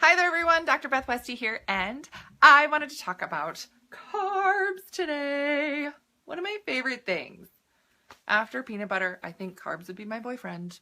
Hi there everyone, Dr. Beth Westy here, and I wanted to talk about carbs today. One of my favorite things. After peanut butter, I think carbs would be my boyfriend.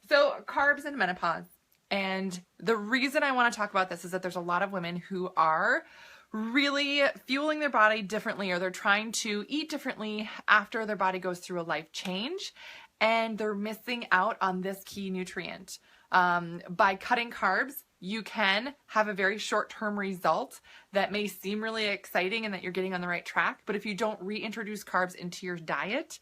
So carbs and menopause. And the reason I want to talk about this is that there's a lot of women who are really fueling their body differently, or they're trying to eat differently after their body goes through a life change, and they're missing out on this key nutrient. By cutting carbs, you can have a very short-term result that may seem really exciting and that you're getting on the right track. But if you don't reintroduce carbs into your diet,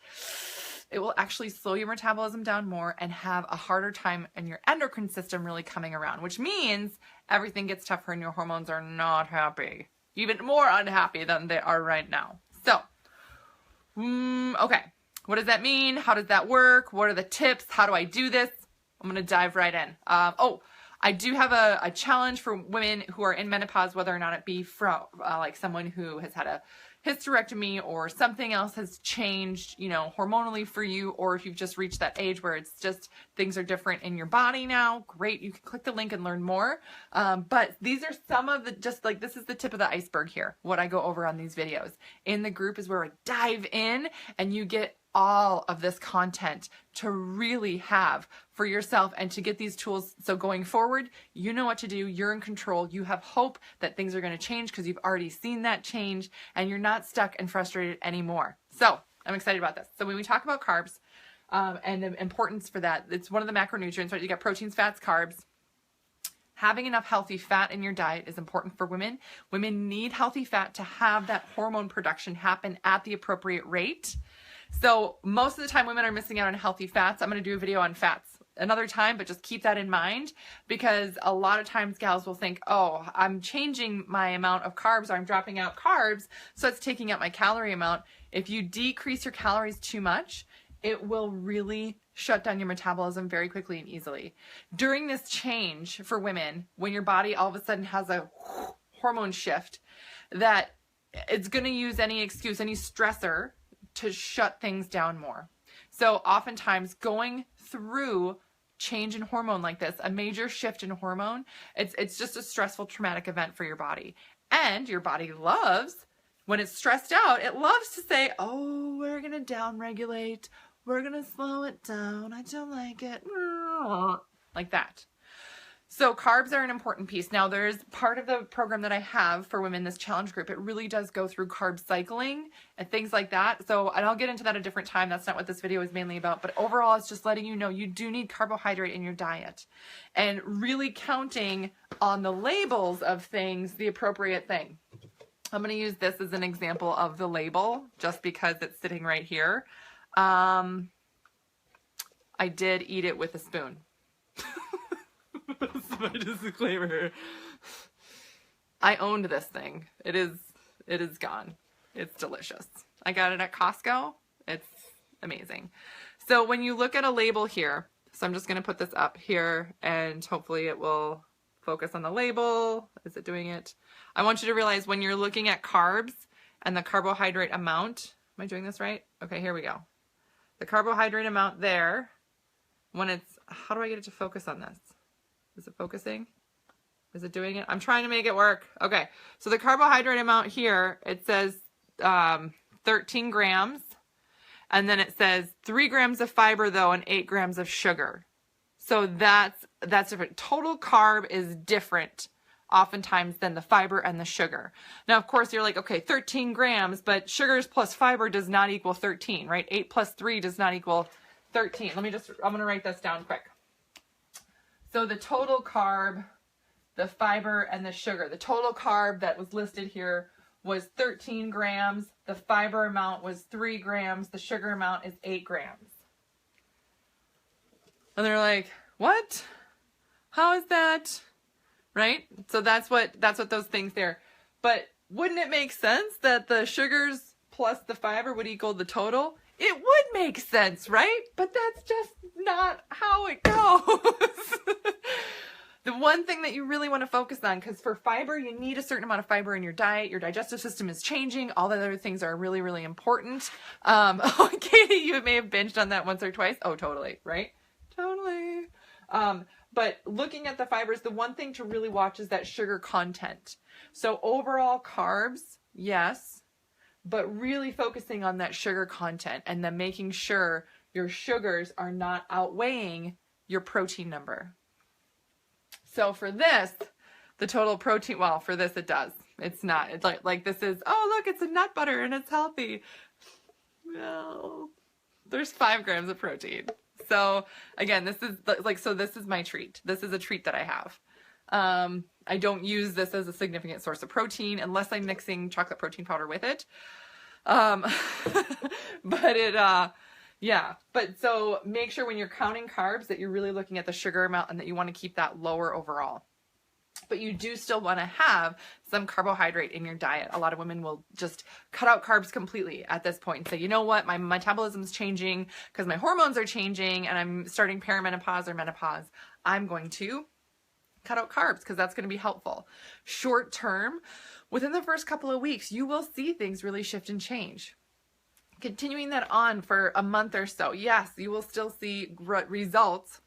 it will actually slow your metabolism down more and have a harder time in your endocrine system really coming around, which means everything gets tougher and your hormones are not happy, even more unhappy than they are right now. So, okay, what does that mean? How does that work? What are the tips? How do I do this? I'm going to dive right in. I do have a challenge for women who are in menopause, whether or not it be from like someone who has had a hysterectomy or something else has changed, hormonally for you, or if you've just reached that age where it's just things are different in your body now. Great. You can click the link and learn more. But these are some of the, this is the tip of the iceberg here, what I go over on these videos. In the group is where I dive in and you get all of this content to really have for yourself and to get these tools. So going forward, you know what to do. You're in control. You have hope that things are going to change because you've already seen that change and you're not stuck and frustrated anymore. So I'm excited about this. So when we talk about carbs and the importance for that, it's one of the macronutrients, right? You got proteins, fats, carbs. Having enough healthy fat in your diet is important for women. Women need healthy fat to have that hormone production happen at the appropriate rate. So most of the time women are missing out on healthy fats. I'm going to do a video on fats another time, but just keep that in mind because a lot of times gals will think, oh, I'm changing my amount of carbs or I'm dropping out carbs, so it's taking out my calorie amount. If you decrease your calories too much, it will really shut down your metabolism very quickly and easily. During this change for women, when your body all of a sudden has a hormone shift, that it's going to use any excuse, any stressor to shut things down more. So oftentimes going through change in hormone like this, a major shift in hormone, it's just a stressful, traumatic event for your body. And your body loves, when it's stressed out, it loves to say, oh, we're going to down-regulate. We're going to slow it down. I don't like it. Like that. So carbs are an important piece. Now there's part of the program that I have for women, this challenge group, it really does go through carb cycling and things like that. So, and I'll get into that at a different time. That's not what this video is mainly about, but overall it's just letting you know you do need carbohydrate in your diet and really counting on the labels of things, the appropriate thing. I'm going to use this as an example of the label just because it's sitting right here. I did eat it with a spoon. That's my disclaimer. I owned this thing. It is gone. It's delicious. I got it at Costco. It's amazing. So when you look at a label here, so I'm just going to put this up here and hopefully it will focus on the label. Is it doing it? I want you to realize when you're looking at carbs and the carbohydrate amount, am I doing this right? Okay, here we go. The carbohydrate amount there, when it's, how do I get it to focus on this? Is it focusing? Is it doing it? I'm trying to make it work. Okay, so the carbohydrate amount here, it says 13 grams. And then it says 3 grams of fiber though and 8 grams of sugar. So that's different. Total carb is different oftentimes than the fiber and the sugar. Now, of course, you're like, okay, 13 grams, but sugars plus fiber does not equal 13, right? 8 plus 3 does not equal 13. I'm going to write this down quick. So the total carb, the fiber, and the sugar. The total carb that was listed here was 13 grams. The fiber amount was 3 grams. The sugar amount is 8 grams. And they're like, what? How is that? Right? So that's what those things there. But wouldn't it make sense that the sugars plus the fiber would equal the total? It would make sense, right? But that's just not how it goes. The one thing that you really want to focus on, because for fiber, you need a certain amount of fiber in your diet. Your digestive system is changing. All the other things are really, really important. Katie, you may have binged on that once or twice. Oh, totally, right? Totally. But looking at the fibers, the one thing to really watch is that sugar content. So overall carbs, yes, but really focusing on that sugar content and then making sure your sugars are not outweighing your protein number. So for this, the total protein, well, for this it does. It's not. It's like this is, oh, look, it's a nut butter and it's healthy. No, there's 5 grams of protein. So again, this is like, so this is my treat. This is a treat that I have. I don't use this as a significant source of protein unless I'm mixing chocolate protein powder with it. But it, yeah, but so make sure when you're counting carbs that you're really looking at the sugar amount and that you want to keep that lower overall. But you do still want to have some carbohydrate in your diet. A lot of women will just cut out carbs completely at this point and say, you know what, my metabolism's changing because my hormones are changing and I'm starting perimenopause or menopause. I'm going to cut out carbs because that's going to be helpful. Short term, within the first couple of weeks, you will see things really shift and change. Continuing that on for a month or so, yes, you will still see results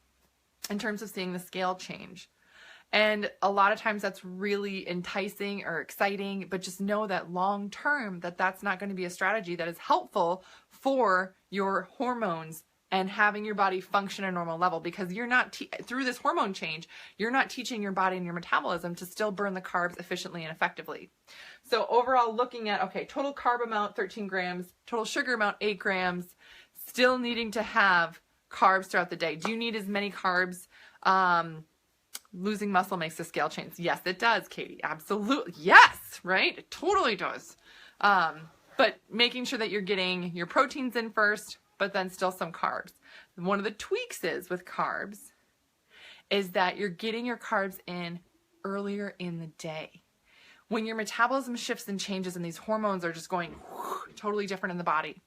in terms of seeing the scale change. And a lot of times that's really enticing or exciting, but just know that long term that that's not going to be a strategy that is helpful for your hormones and having your body function at a normal level, because you're not, through this hormone change, you're not teaching your body and your metabolism to still burn the carbs efficiently and effectively. So overall, looking at, okay, total carb amount, 13 grams, total sugar amount, 8 grams, still needing to have carbs throughout the day. Do you need as many carbs? Losing muscle makes the scale change. Yes, it does, Katie. Absolutely. Yes, right? It totally does. But making sure that you're getting your proteins in first, but then still some carbs. One of the tweaks with carbs is that you're getting your carbs in earlier in the day. When your metabolism shifts and changes and these hormones are just going totally different in the body.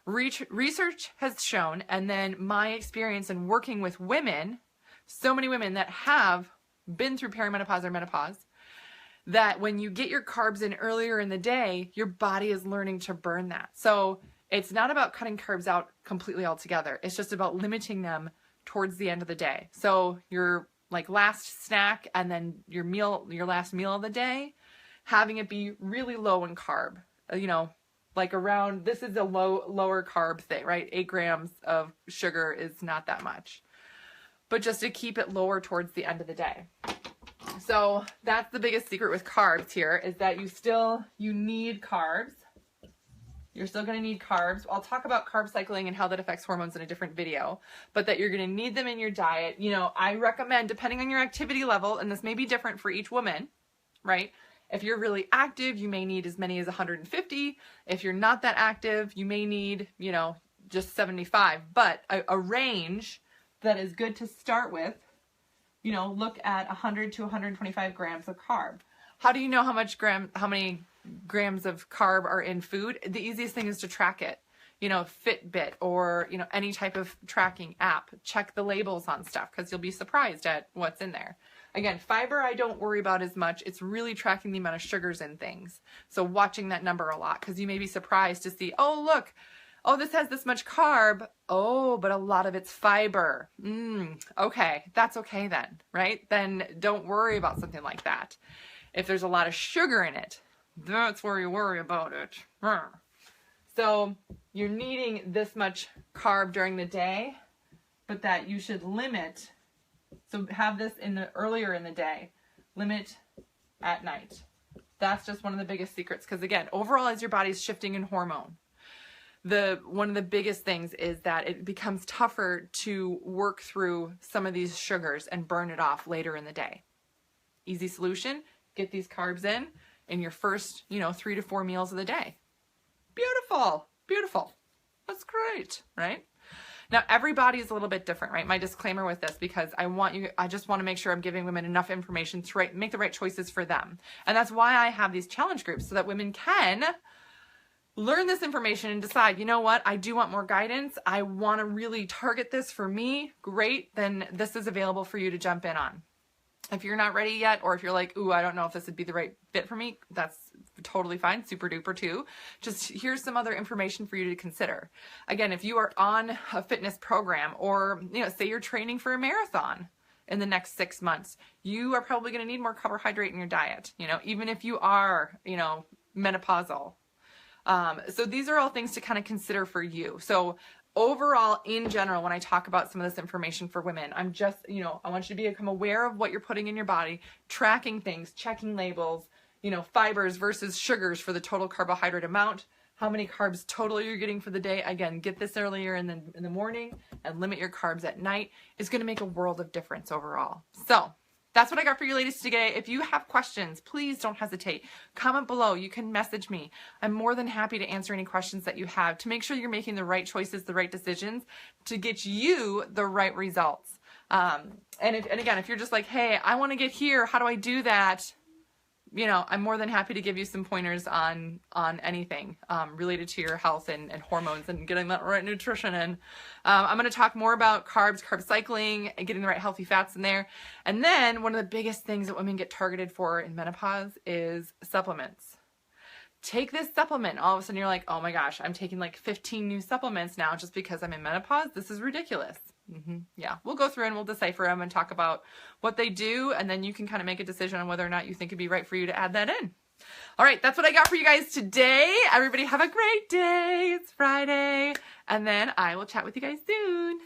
Research has shown, and then my experience in working with women, so many women that have been through perimenopause or menopause, that when you get your carbs in earlier in the day, your body is learning to burn that. So it's not about cutting carbs out completely altogether. It's just about limiting them towards the end of the day. So your like last snack and then your last meal of the day, having it be really low in carb, like around, this is a lower carb thing, right? 8 grams of sugar is not that much. But just to keep it lower towards the end of the day. So that's the biggest secret with carbs here, is that you need carbs. You're still going to need carbs. I'll talk about carb cycling and how that affects hormones in a different video, but that you're going to need them in your diet. I recommend, depending on your activity level, and this may be different for each woman, right? If you're really active, you may need as many as 150. If you're not that active, you may need, just 75, but a range that is good to start with, look at 100 to 125 grams of carb. How do you know how many grams of carb are in food? The easiest thing is to track it. Fitbit or, any type of tracking app. Check the labels on stuff because you'll be surprised at what's in there. Again, fiber I don't worry about as much. It's really tracking the amount of sugars in things. So watching that number a lot, because you may be surprised to see, oh, look, oh, this has this much carb. Oh, but a lot of it's fiber. Okay, that's okay then, right? Then don't worry about something like that. If there's a lot of sugar in it, that's where you worry about it. So you're needing this much carb during the day, but that you should limit. So have this earlier in the day, limit at night. That's just one of the biggest secrets. Because again, overall, as your body's shifting in hormone, one of the biggest things is that it becomes tougher to work through some of these sugars and burn it off later in the day. Easy solution, get these carbs in your first, 3 to 4 meals of the day. Beautiful, beautiful. That's great, right? Now, everybody is a little bit different, right? My disclaimer with this, because I just want to make sure I'm giving women enough information to make the right choices for them. And that's why I have these challenge groups, so that women can learn this information and decide, you know what, I do want more guidance. I want to really target this for me. Great. Then this is available for you to jump in on. If you're not ready yet, or if you're like, ooh, I don't know if this would be the right fit for me, that's totally fine. Super duper too. Just here's some other information for you to consider. Again, if you are on a fitness program, or, say you're training for a marathon, in the next 6 months, you are probably going to need more carbohydrate in your diet, you know, even if you are, you know, menopausal. So these are all things to kind of consider for you. So overall, in general, when I talk about some of this information for women, I'm just, you know, I want you to become aware of what you're putting in your body, tracking things, checking labels, you know, fibers versus sugars for the total carbohydrate amount, how many carbs total you're getting for the day. Again, get this earlier in the morning and limit your carbs at night. Is going to make a world of difference overall. So that's what I got for you ladies today. If you have questions, please don't hesitate. Comment below. You can message me. I'm more than happy to answer any questions that you have to make sure you're making the right choices, the right decisions to get you the right results. And again, if you're just like, hey, I want to get here, how do I do that? You know, I'm more than happy to give you some pointers on anything related to your health and hormones and getting that right nutrition in. I'm going to talk more about carbs, carb cycling, and getting the right healthy fats in there. And then one of the biggest things that women get targeted for in menopause is supplements. Take this supplement. All of a sudden you're like, oh my gosh, I'm taking like 15 new supplements now just because I'm in menopause. This is ridiculous. Yeah, we'll go through and we'll decipher them and talk about what they do, and then you can kind of make a decision on whether or not you think it'd be right for you to add that in. All right, that's what I got for you guys today. Everybody have a great day. It's Friday, and then I will chat with you guys soon.